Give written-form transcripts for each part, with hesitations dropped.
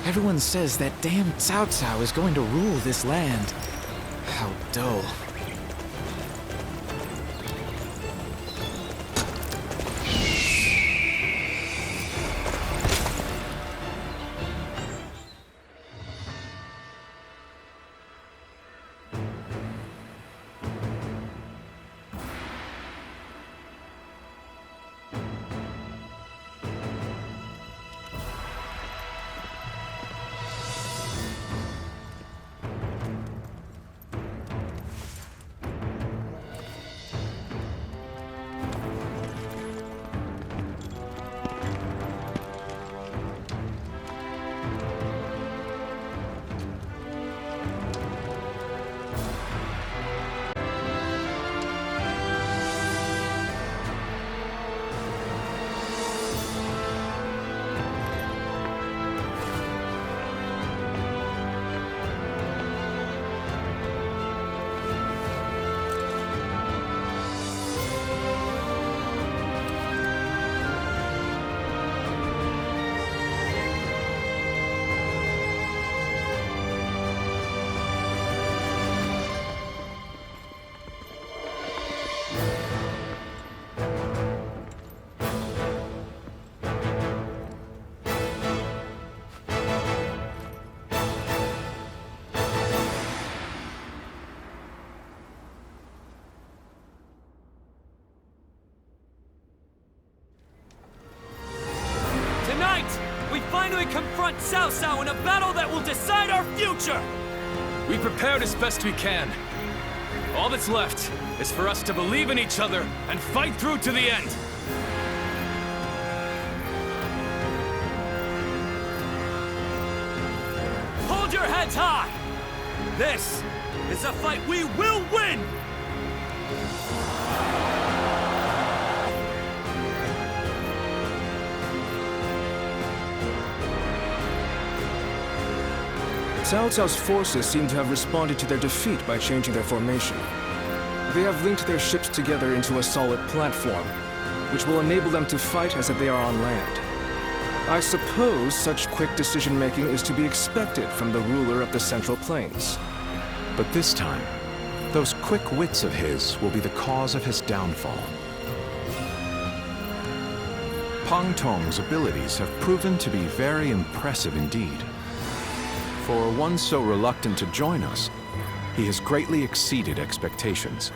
Everyone says that damn Cao Cao is going to rule this land. How dull. We finally confront Cao Cao in a battle that will decide our future! We prepared as best we can. All that's left is for us to believe in each other and fight through to the end. Hold your heads high! This is a fight we will win! Cao Cao's forces seem to have responded to their defeat by changing their formation. They have linked their ships together into a solid platform, which will enable them to fight as if they are on land. I suppose such quick decision-making is to be expected from the ruler of the Central Plains. But this time, those quick wits of his will be the cause of his downfall. Pang Tong's abilities have proven to be very impressive indeed. For one so reluctant to join us, he has greatly exceeded expectations.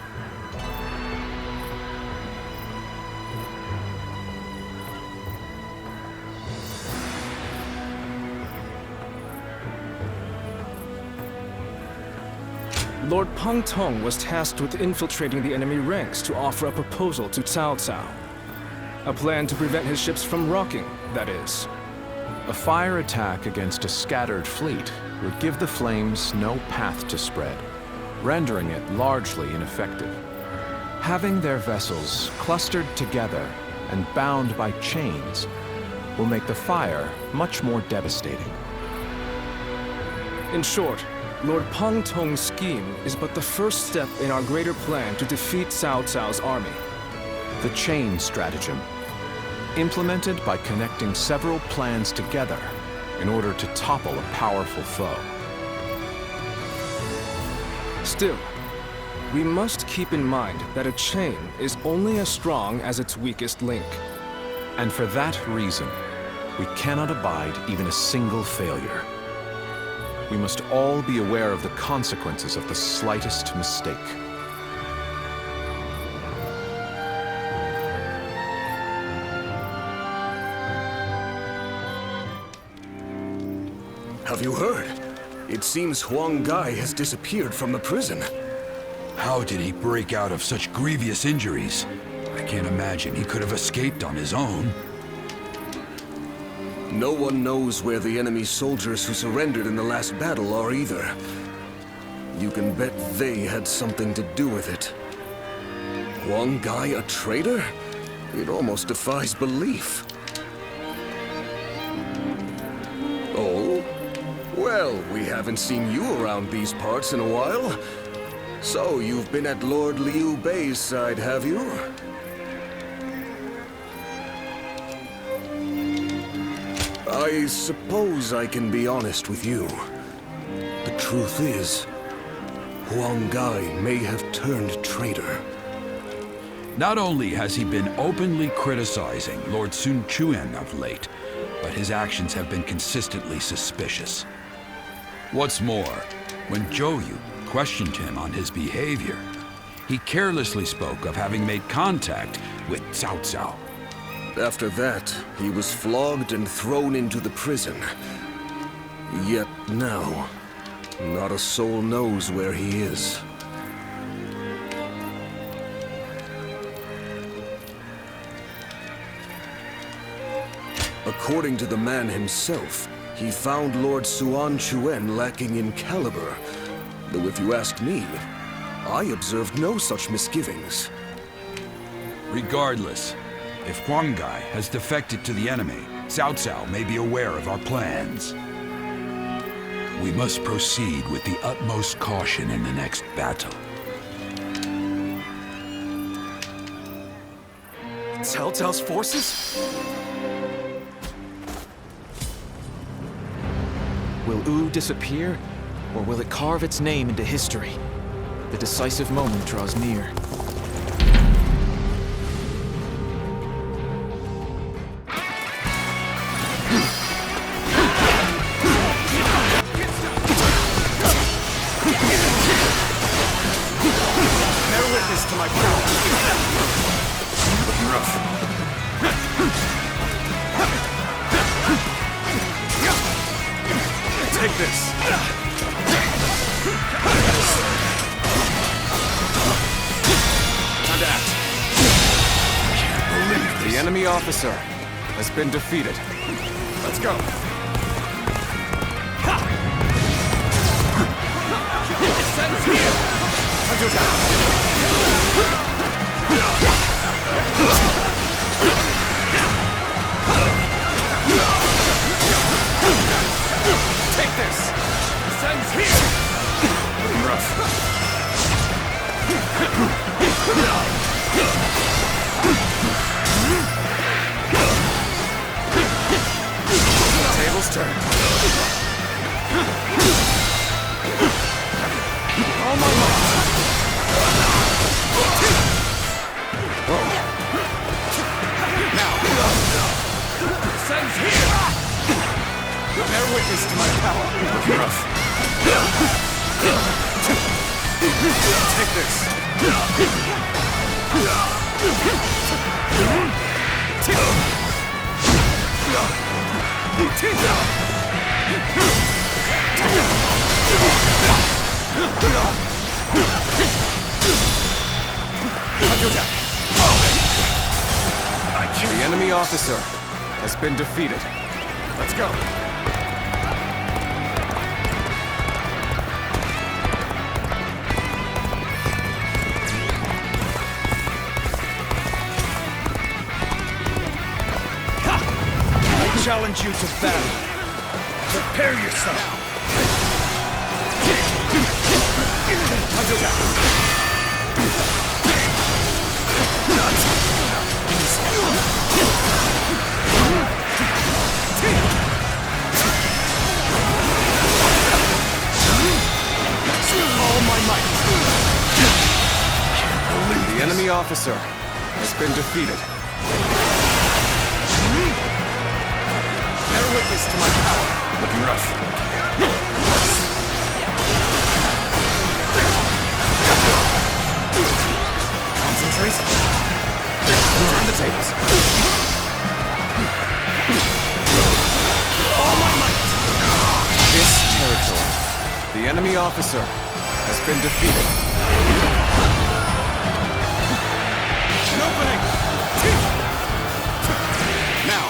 Lord Pang Tong was tasked with infiltrating the enemy ranks to offer a proposal to Cao Cao. A plan to prevent his ships from rocking, that is. A fire attack against a scattered fleet would give the flames no path to spread, rendering it largely ineffective. Having their vessels clustered together and bound by chains will make the fire much more devastating. In short, Lord Pang Tong's scheme is but the first step in our greater plan to defeat Cao Cao's army. The chain stratagem, implemented by connecting several plans together in order to topple a powerful foe. Still, we must keep in mind that a chain is only as strong as its weakest link. And for that reason, we cannot abide even a single failure. We must all be aware of the consequences of the slightest mistake. Have you heard? It seems Huang Gai has disappeared from the prison. How did he break out of such grievous injuries? I can't imagine he could have escaped on his own. No one knows where the enemy soldiers who surrendered in the last battle are either. You can bet they had something to do with it. Huang Gai a traitor? It almost defies belief. Oh? Well, we haven't seen you around these parts in a while. So, you've been at Lord Liu Bei's side, have you? I suppose I can be honest with you. The truth is, Huang Gai may have turned traitor. Not only has he been openly criticizing Lord Sun Quan of late, but his actions have been consistently suspicious. What's more, when Zhou Yu questioned him on his behavior, he carelessly spoke of having made contact with Cao Cao. After that, he was flogged and thrown into the prison. Yet now, not a soul knows where he is. According to the man himself, he found Lord Suan Chuen lacking in caliber. Though if you ask me, I observed no such misgivings. Regardless, if Huang Gai has defected to the enemy, Cao Cao may be aware of our plans. We must proceed with the utmost caution in the next battle. Cao Cao's forces? Will Wu disappear, or will it carve its name into history? The decisive moment draws near. Bear witness to my power. Looking rough. Take this. Time to act. Can't believe this. The enemy officer has been defeated. Let's go. Sends here. Take this. Sends here. Looking rough. Tables turned. All my might. Now. Sends here. Bear witness to my power. Looking rough. Take this. The enemy officer has been defeated. Let's go. I challenge you to battle. Prepare yourself. All my might. The enemy officer has been defeated. Bear witness to my power. Looking rough. Concentrate. Turn the tables. All my might. This territory. The enemy officer has been defeated. An opening. Now.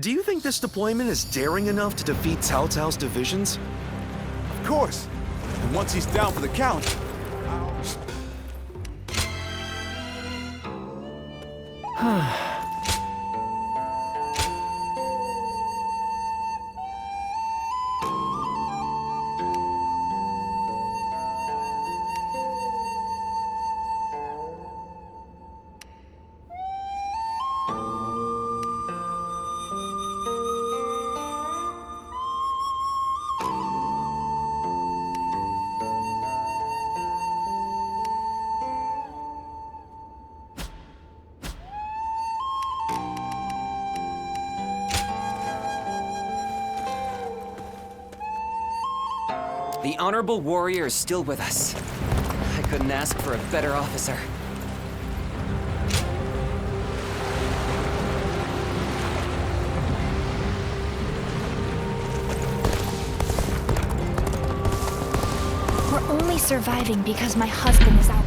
Do you think this deployment is daring enough to defeat Cao Cao's divisions? Of course. And once he's down for the count, The honorable warrior is still with us. I couldn't ask for a better officer. We're only surviving because my husband is out.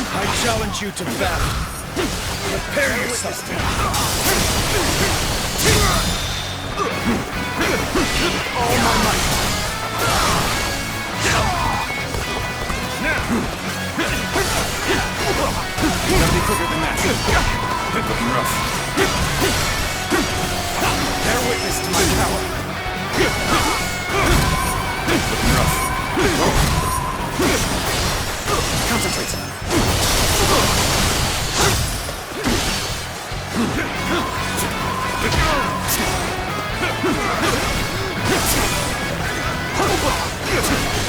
I challenge you to battle. Prepare yourself. All my might. Gotta be quicker than that. Looking rough. Bear witness to my power. Looking rough. Concentrate.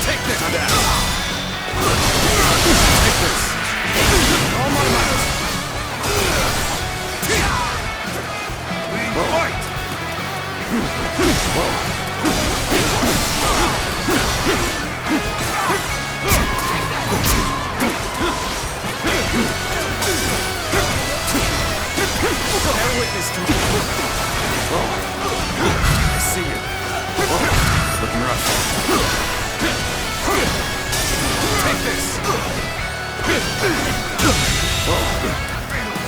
Take this. Take this. All my might. Fight! Bear witness to me. I see you. Looking rough. Take this.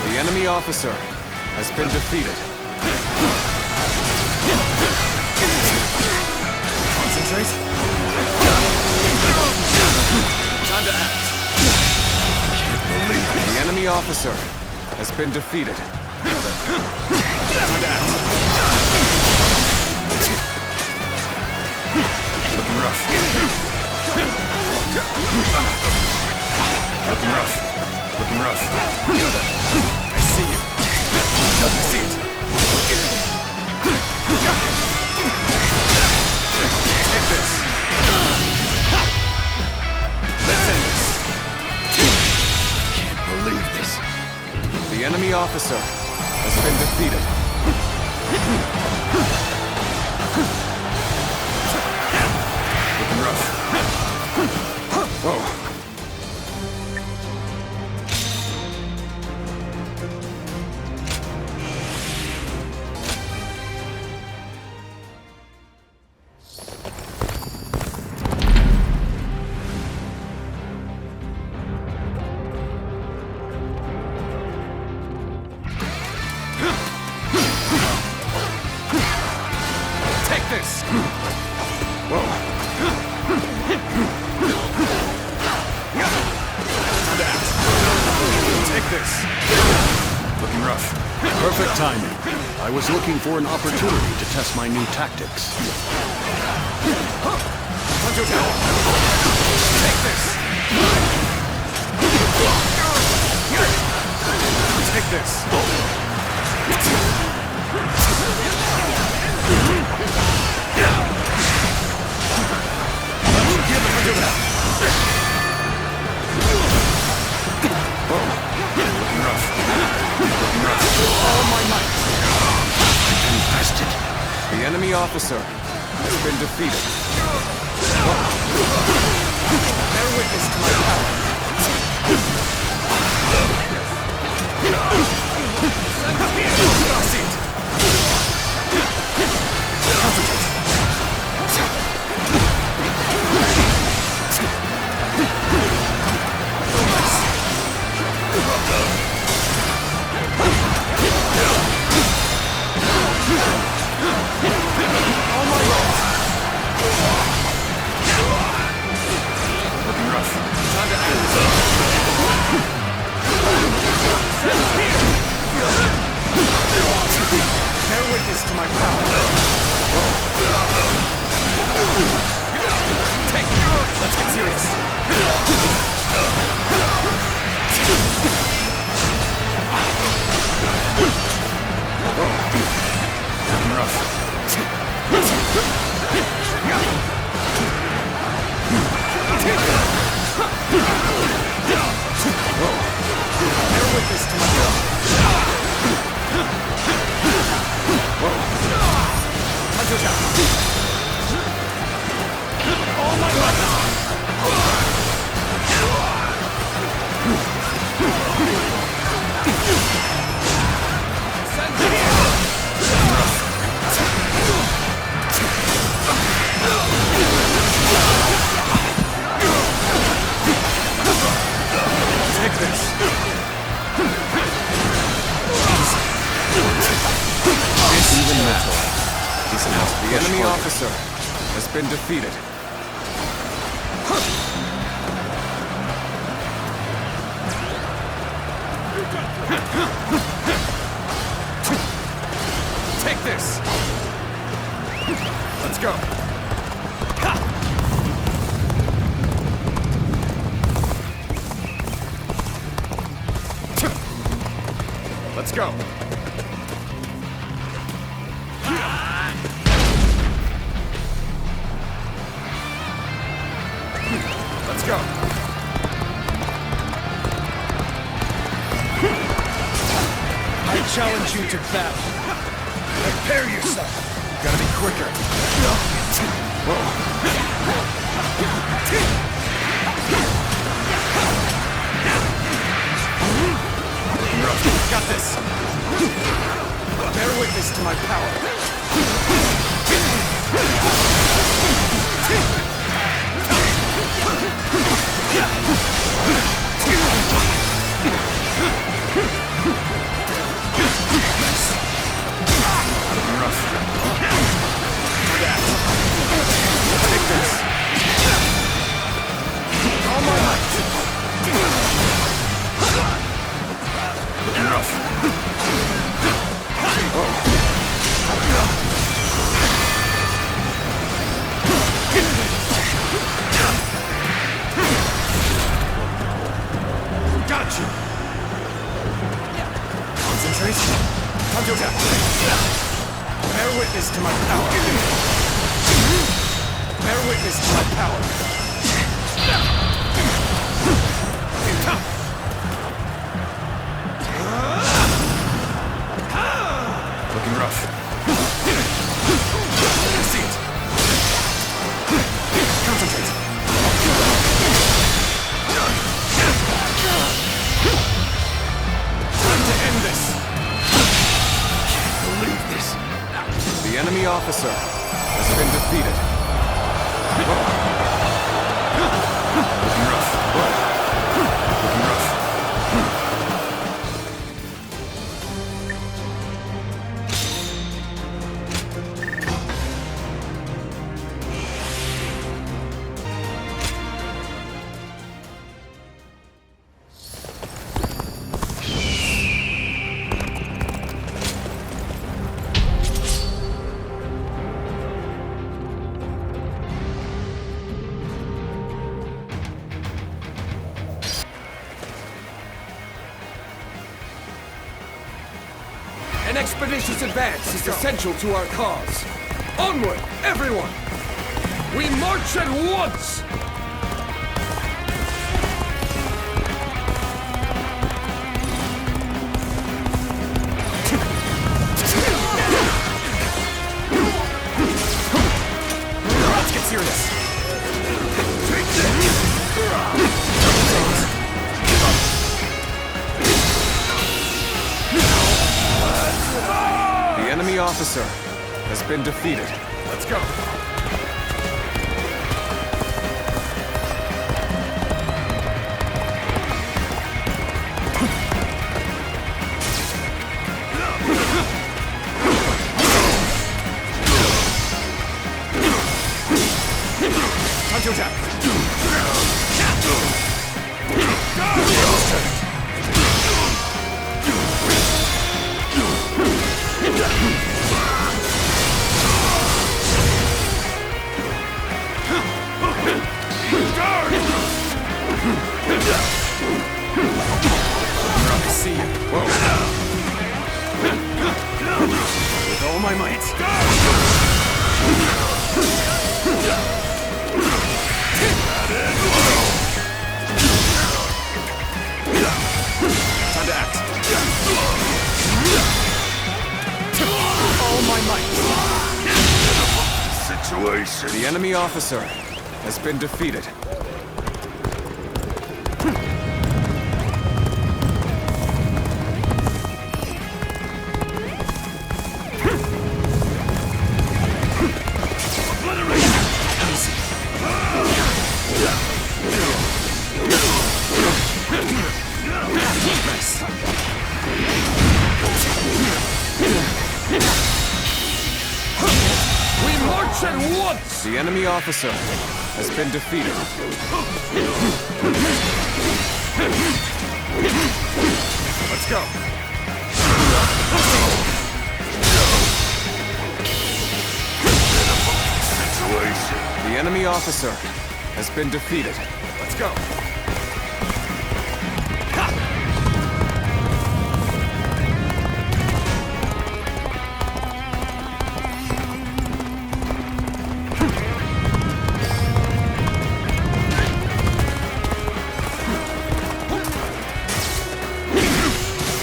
The enemy officer has been defeated. Concentrate. Time to act. The enemy officer has been defeated. Time to act. Looking rough. Looking rough. Looking rough. I see you. I see it. Take this. Let's end this. Can't believe this. The enemy officer has been defeated. Looking rough. Whoa. Take this. Whoa. Time to act. Take this. Looking rough. Perfect timing. I was looking for an opportunity to test my new tactics. Take this. Take this. Looking rough. Looking rough. All my might. Infested. The enemy officer has been defeated. Bear witness to my power. Bear witness to my power. Let's get serious. Bear witness to my power. Oh my God! Take this. Even metal. The enemy officer has been defeated. Take this. Let's go. Let's go. Let's go. I challenge you to battle. Prepare yourself. Gotta be quicker. Got this. Bear witness to my power. Take this. All my might. Enough. Got you. Concentrate. Cao Cao. Bear witness to my power. Bear witness to my power. Looking rough. I see it. Concentrate. Time to end this. Can't believe this. The enemy officer has been defeated. Looking rough. Looking rough. An expeditious advance is essential to our cause. Onward, everyone! We march at once! Let's get serious. Take this! officer has been defeated. Let's go. Time to attack. I see you. Whoa. With all my might. Time to act. All my might. The enemy officer has been defeated. We march at once! The enemy officer has been defeated. Let's go. The enemy officer has been defeated. Let's go.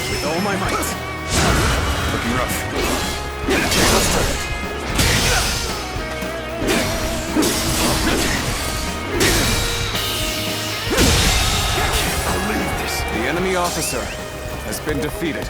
With all my might. Looking rough. Let's try it. The enemy officer has been defeated.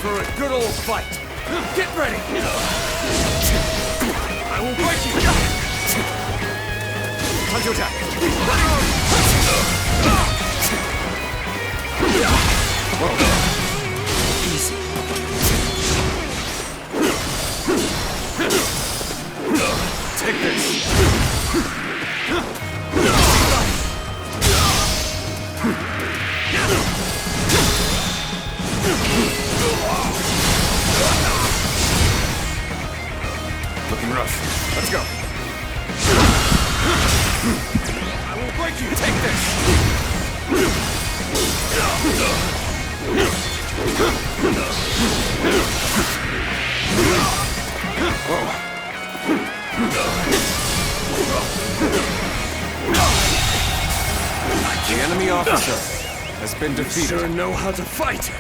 For a good old fight. Get ready. I will break you. Time to attack. Whoa. Easy. Take this. Looking rough. Let's go. I will break you. Take this. Whoa. The enemy officer has been defeated. You sure know how to fight.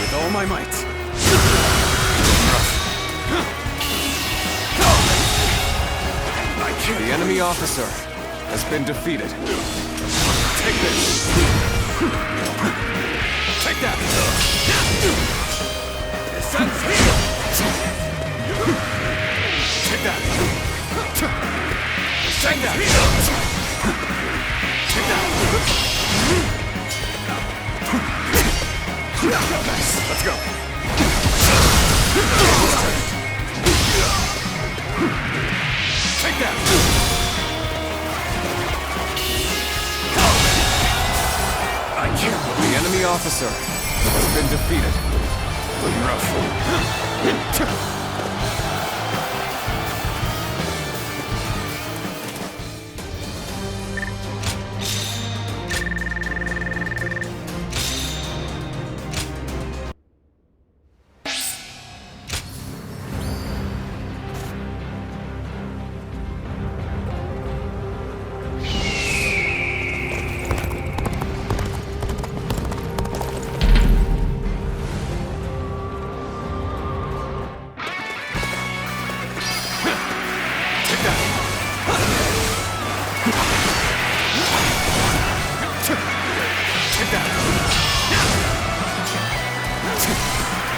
With all my might. The enemy officer has been defeated. Take this. Take that. Descends here. Take that. Take that. Take that. Nice. Let's go. enemy officer has been defeated. Looking rough.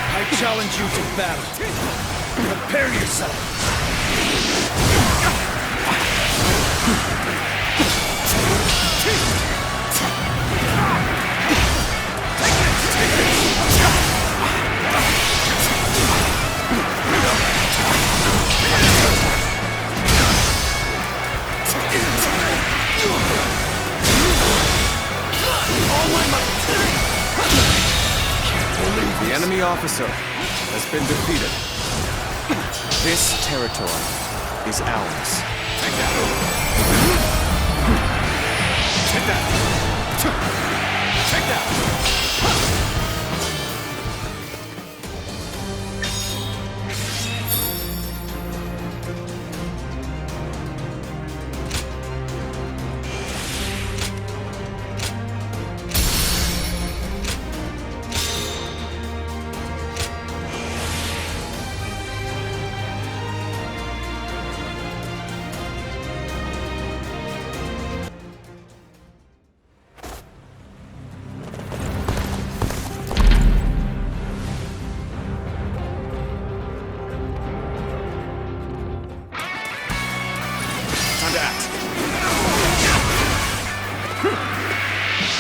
I challenge you to battle. Prepare yourself. The enemy officer has been defeated. This territory is ours. Take that. Take that. Take that.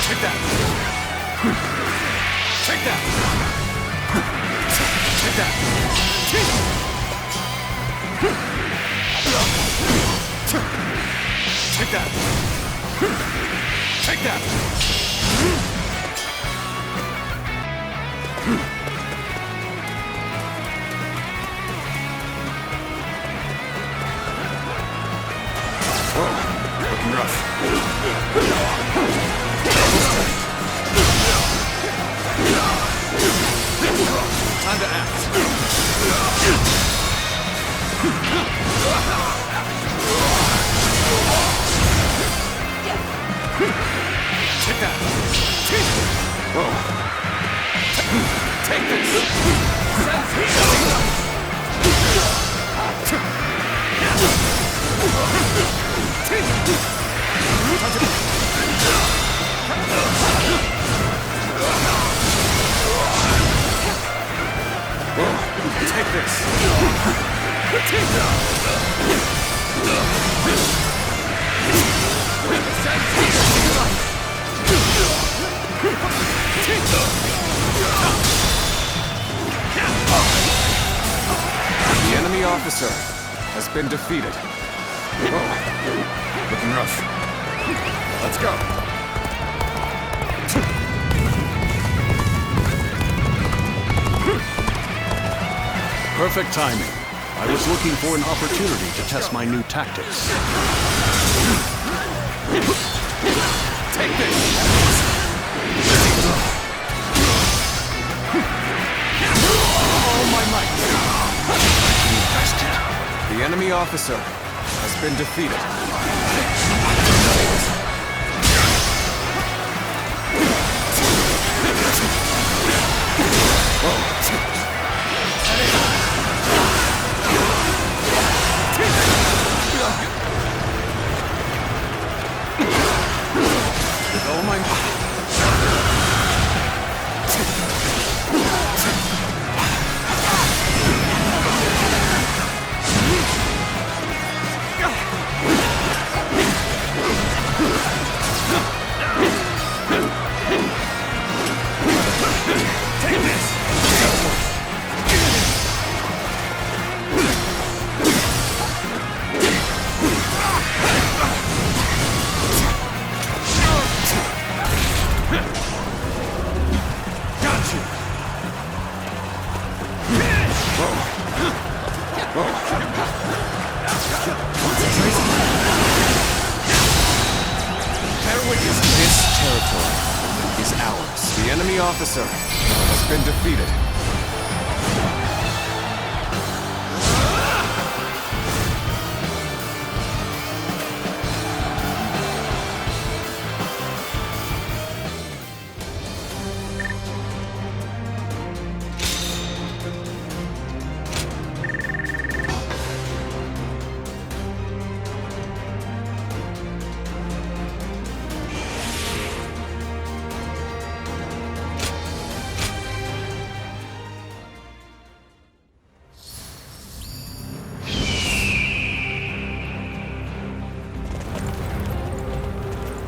Take that! Take that! Take that! Take that! Take that! Looking rough. Time to act. Take that. Whoa. Take this. Take this. The enemy officer has been defeated. Whoa. Looking rough. Let's go. Perfect timing. I was looking for an opportunity to test my new tactics. Take this. All my might. The enemy officer has been defeated. With all my territory is ours. The enemy officer has been defeated.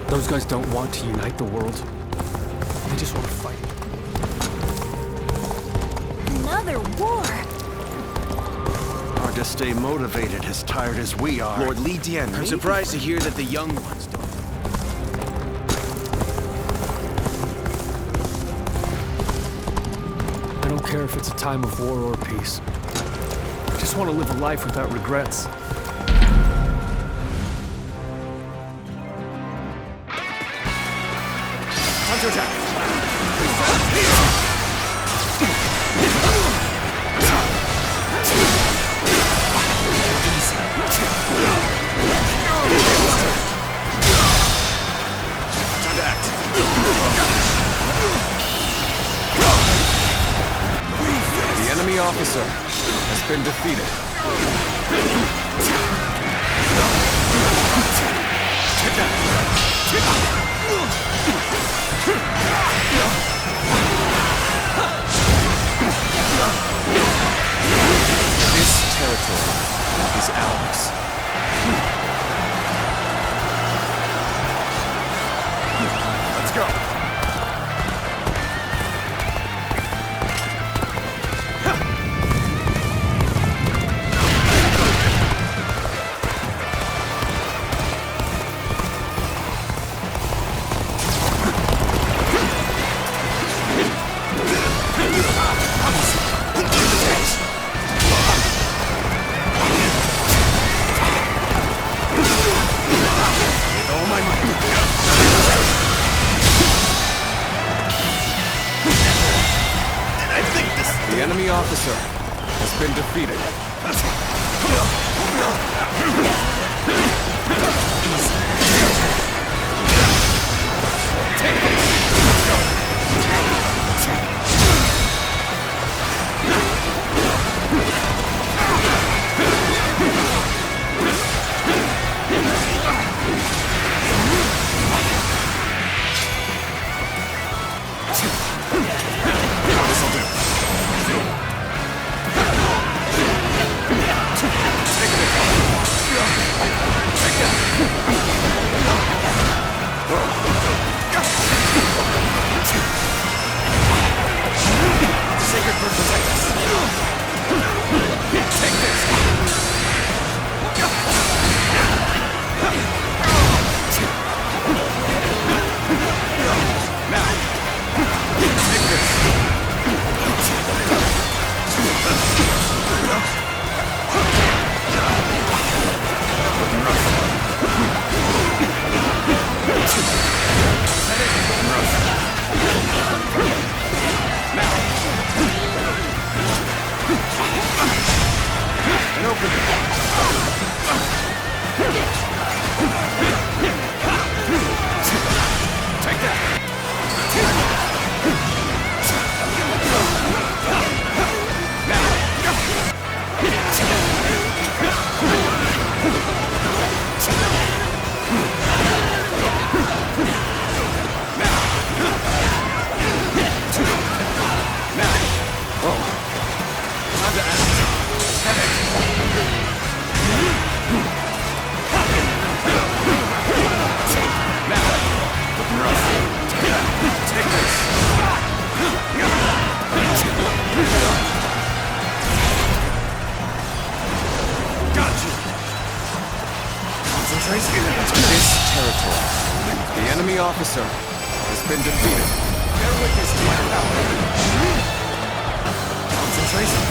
Those guys don't want to unite the world. They just want to fight. Another war? Hard to stay motivated as tired as we are. Lord Li Dian, I'm surprised to hear that the young ones don't. I don't care if it's a time of war or peace. I just want to live a life without regrets. Counterattack! Time to act. The enemy officer has been defeated. This territory is ours. Let's go. The enemy officer has been defeated. This territory, the enemy officer has been defeated. Bear witness to my power. Concentration.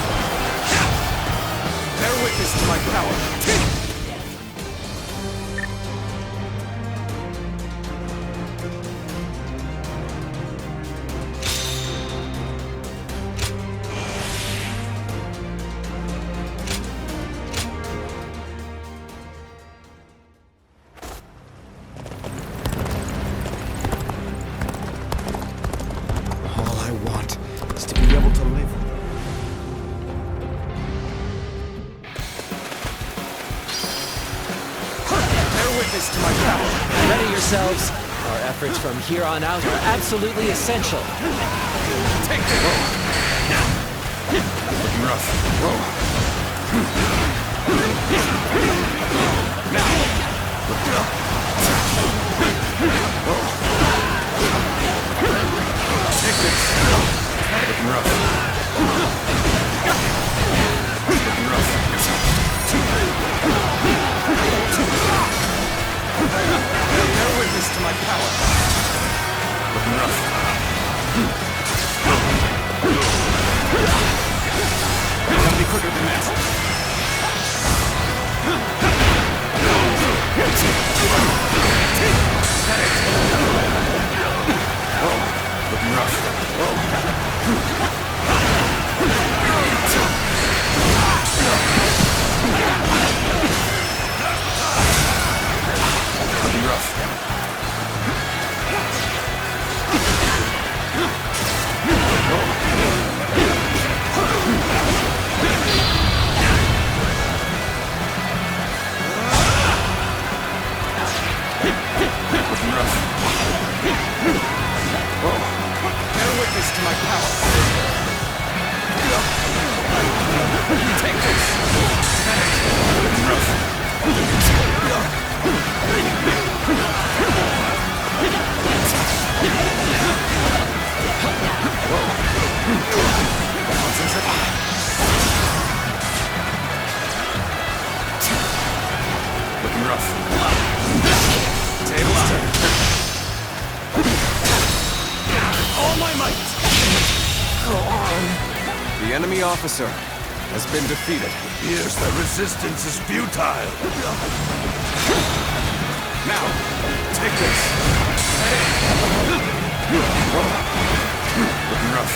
Bear witness to my power. yourselves. Our efforts from here on out are absolutely essential. Take it! Looking rough. Now! Take this! Looking rough. Looking rough. Bear witness to my power. Looking rough. Gotta be quicker than that. Looking rough. Looking rough. Looking rough. Bear witness to my power. Take this! Looking rough. Looking rough. Tables turn. All my might! The enemy officer has been defeated. Yes, the resistance is futile. Now, take this! Looking rough.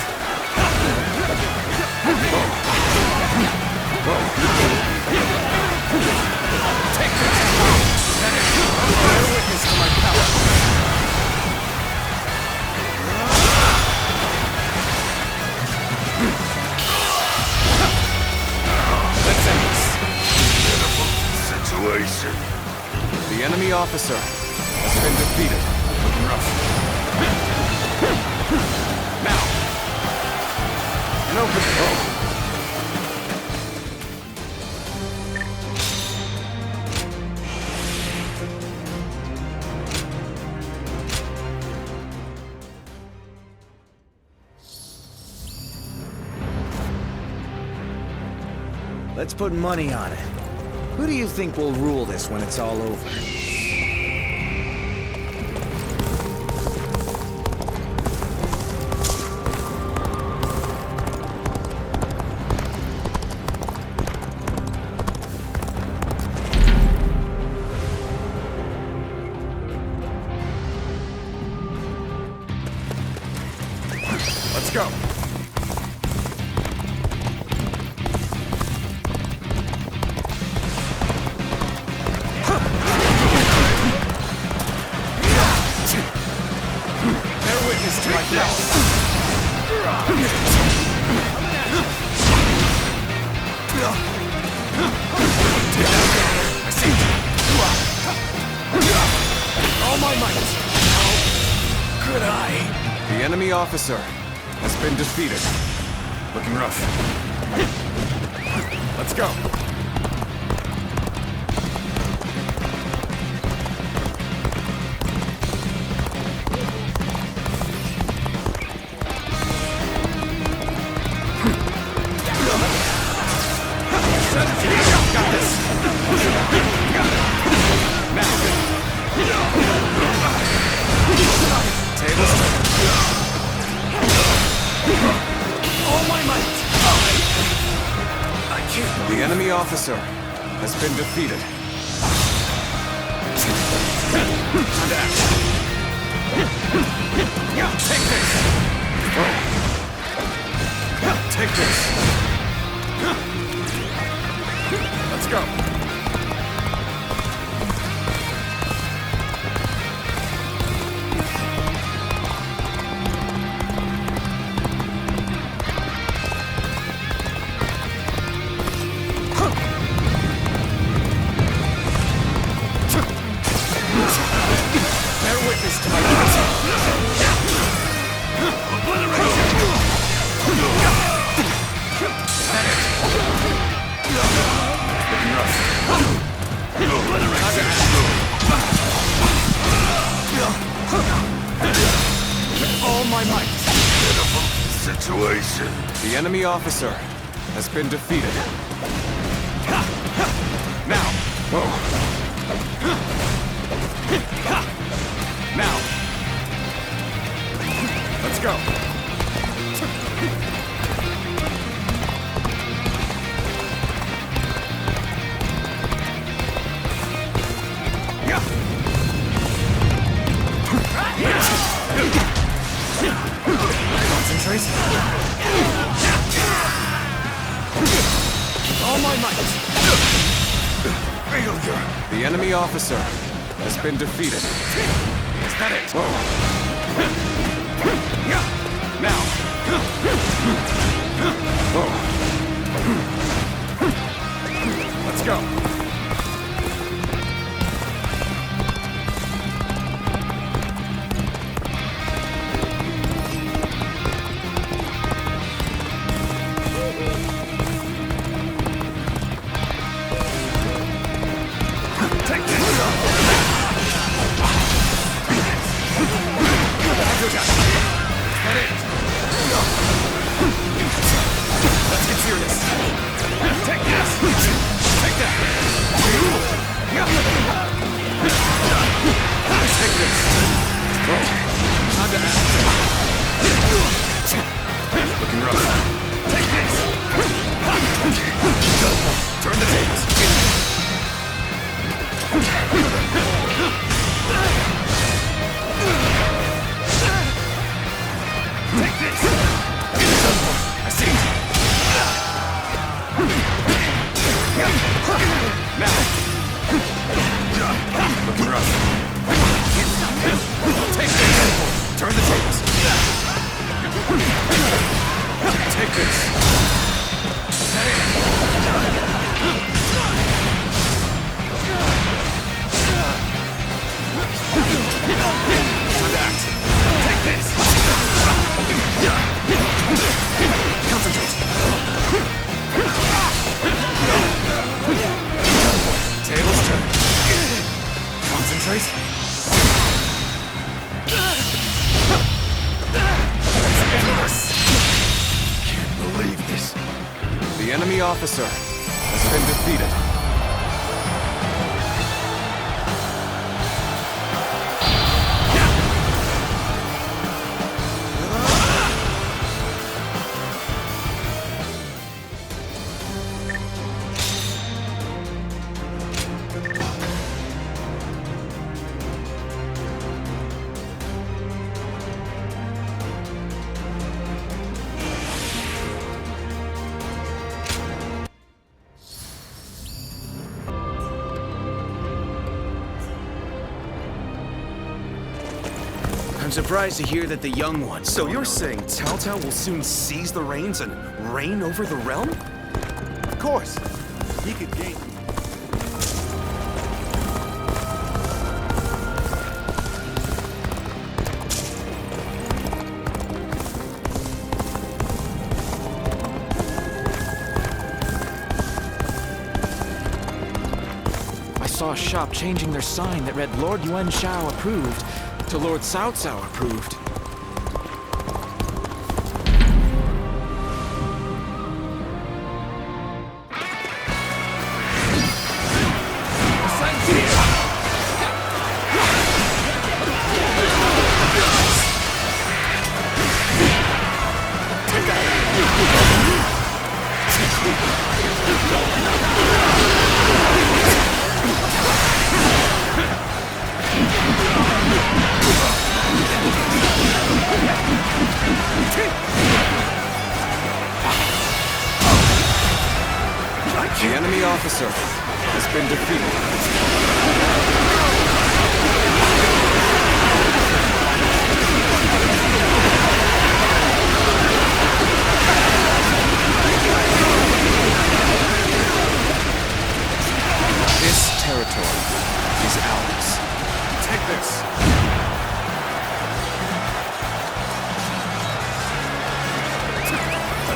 Take this! Bear witness to my power. Let's end this. Pitiful situation. The enemy officer has been defeated. Looking rough. Now! No control. Let's put money on it. Who do you think will rule this when it's all over? Let's go! The enemy officer has been defeated. Looking rough. Let's go! Got this! Now! Tables turn. All my might! I can't. The enemy officer has been defeated. Time to act. Take this! Take this! Let's go! All my might. Situation. The enemy officer has been defeated. Now. Now. Let's go. Concentrate. All my might. Failure. The enemy officer has been defeated. Is that it? Now. Let's go. Let's get serious. Take this! Take that! Take this! Time to act. Looking rough. Take this! Turn the tables. Take this! I see. Now. Looking rough. Take this! Turn the tables. Take this. Time to act. Take this! Concentrate. Tables turn. Concentrate. Can't believe this. The enemy officer has been defeated. I'm surprised to hear that the young ones... So you're saying Cao Cao will soon seize the reins and reign over the realm? Of course. He could gain... I saw a shop changing their sign that read Lord Yuan Shao approved to Lord Cao Cao approved. The enemy officer has been defeated. This territory is ours. Take this.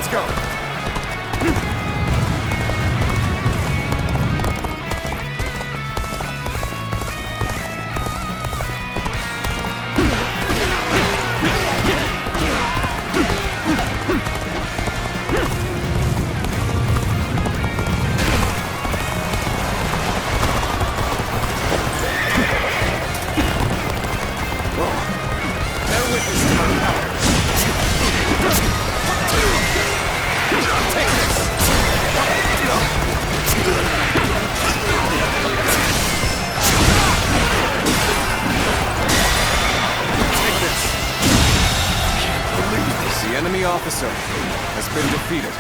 Let's go. The enemy officer has been defeated.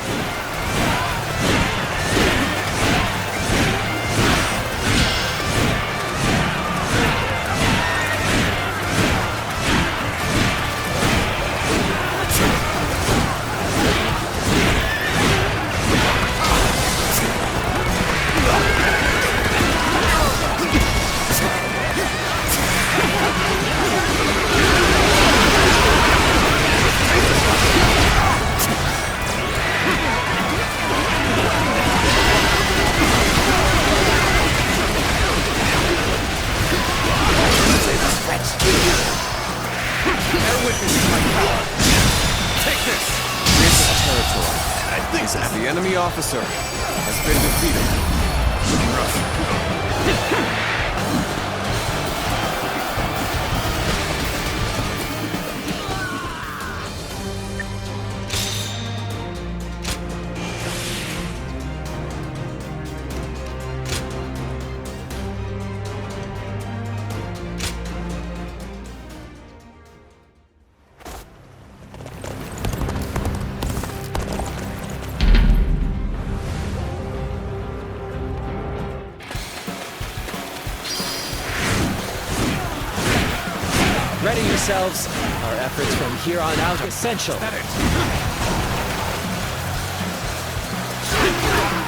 The enemy officer has been defeated. Ready yourselves. Our efforts from here on out are essential.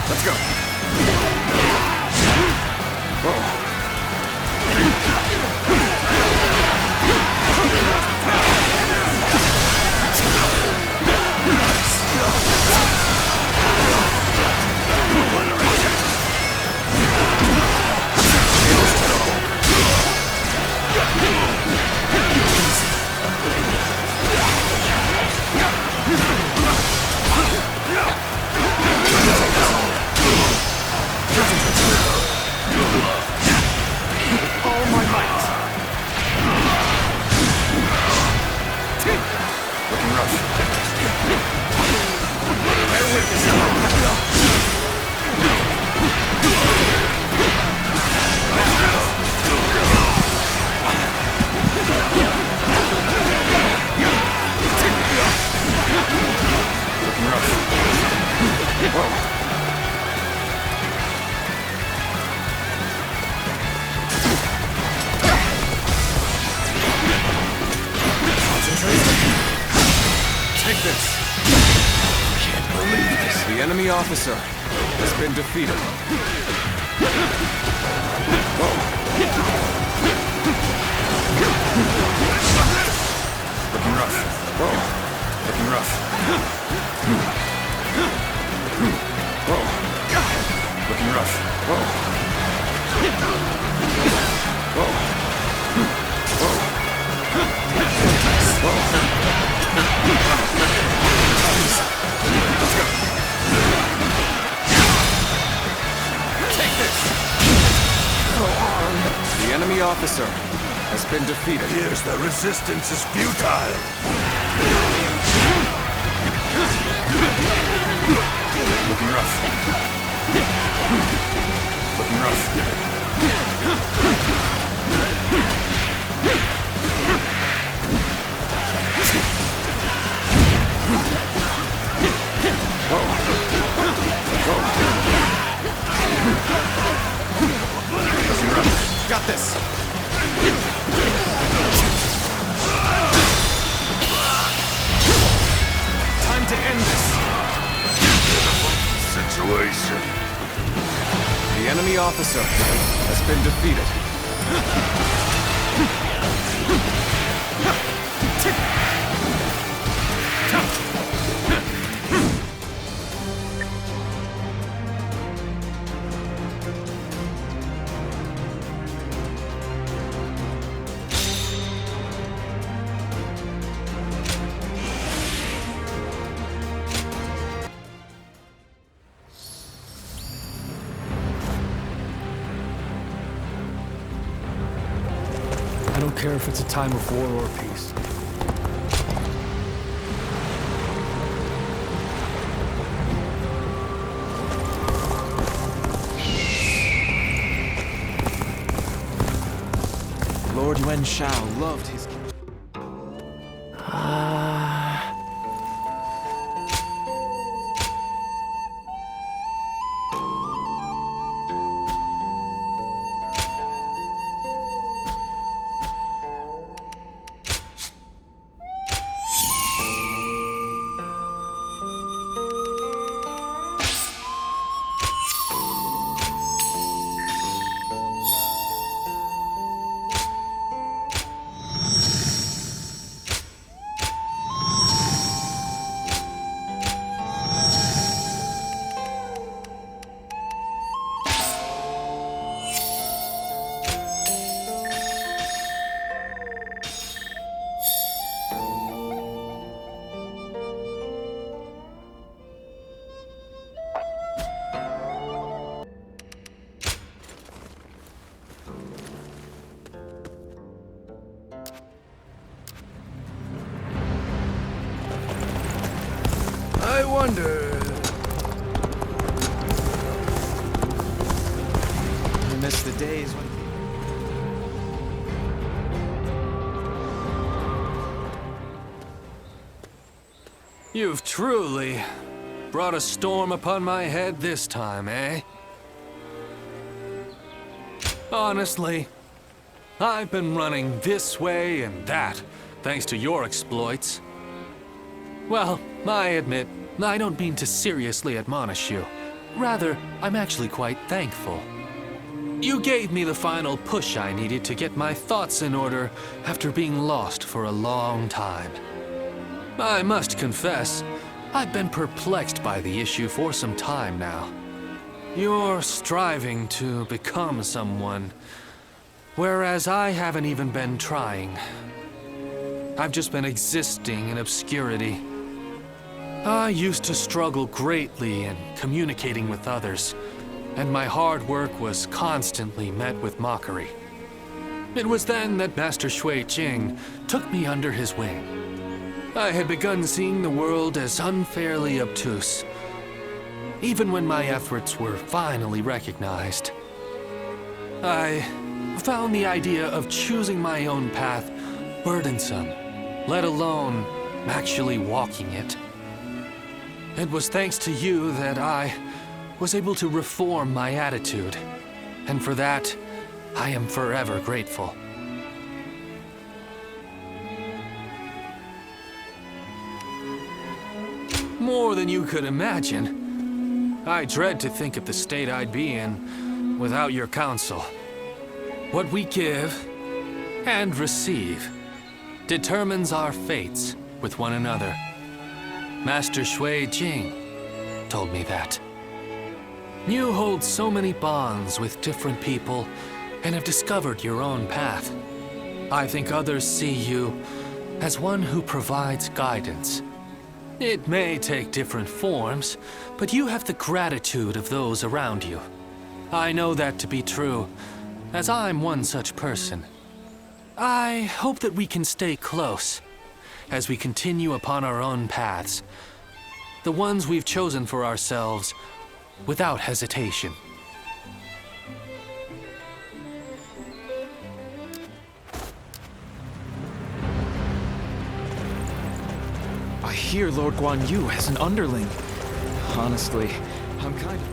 Let's go. Take this. Can't believe this. The enemy officer has been defeated. Looking rough. Looking rough. Looking rough. The enemy officer has been defeated. Here's the resistance is futile. Looking rough. Looking rough. Got this. Time to end this situation. The enemy officer has been defeated. care if it's a time of war or peace. Lord Yuan Shao loved his... I wonder... I miss the days when... You've truly brought a storm upon my head this time, eh? Honestly, I've been running this way and that, thanks to your exploits. Well, I admit, I don't mean to seriously admonish you. Rather, I'm actually quite thankful. You gave me the final push I needed to get my thoughts in order after being lost for a long time. I must confess, I've been perplexed by the issue for some time now. You're striving to become someone, whereas I haven't even been trying. I've just been existing in obscurity. I used to struggle greatly in communicating with others, and my hard work was constantly met with mockery. It was then that Master Shui Jing took me under his wing. I had begun seeing the world as unfairly obtuse, even when my efforts were finally recognized. I found the idea of choosing my own path burdensome, let alone actually walking it. It was thanks to you that I was able to reform my attitude, and for that, I am forever grateful. More than you could imagine. I dread to think of the state I'd be in without your counsel. What we give and receive determines our fates with one another. Master Shui Jing told me that. You hold so many bonds with different people and have discovered your own path. I think others see you as one who provides guidance. It may take different forms, but you have the gratitude of those around you. I know that to be true, as I'm one such person. I hope that we can stay close as we continue upon our own paths, the ones we've chosen for ourselves, without hesitation. I hear Lord Guan Yu has an underling. Honestly, I'm kind of...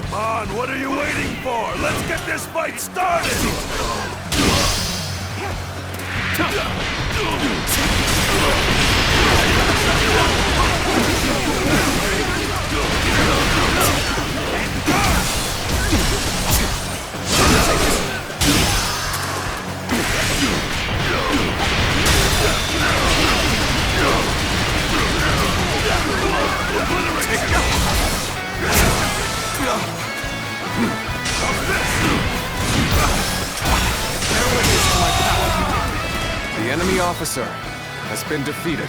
Come on, what are you waiting for? Let's get this fight started! The enemy officer has been defeated.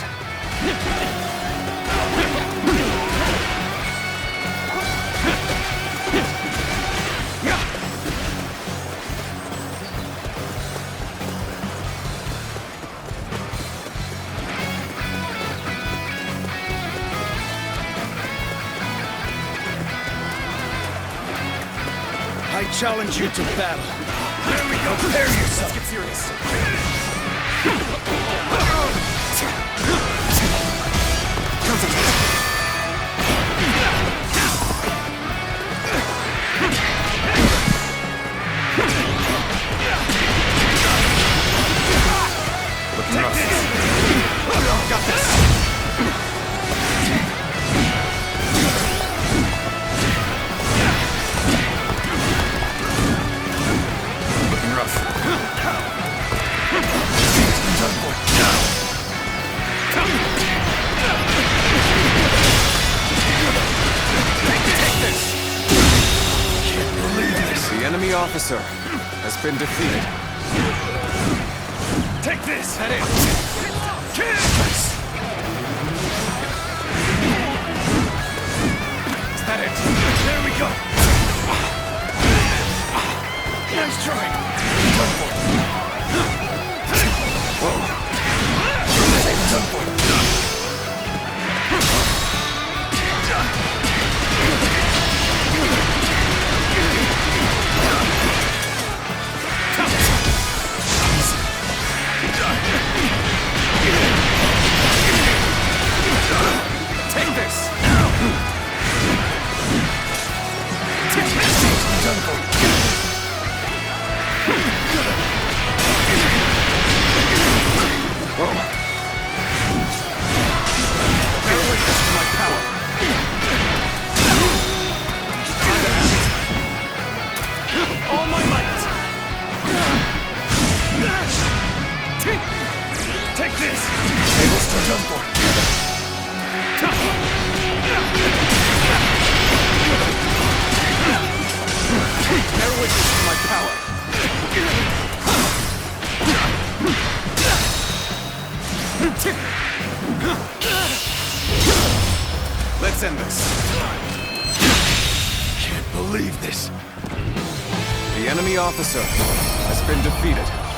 challenge you to battle. There we go. Prepare yourself. Let's get serious. Looking rough. Got this. Looking rough. Can't believe this. The enemy officer has been defeated. Take this! That it. Kill! Is that it? There we go! Nice try! Take this! All my might! Take this! Tables to done for. Bear witness to my power. Let's end this. Can't believe this. The enemy officer has been defeated.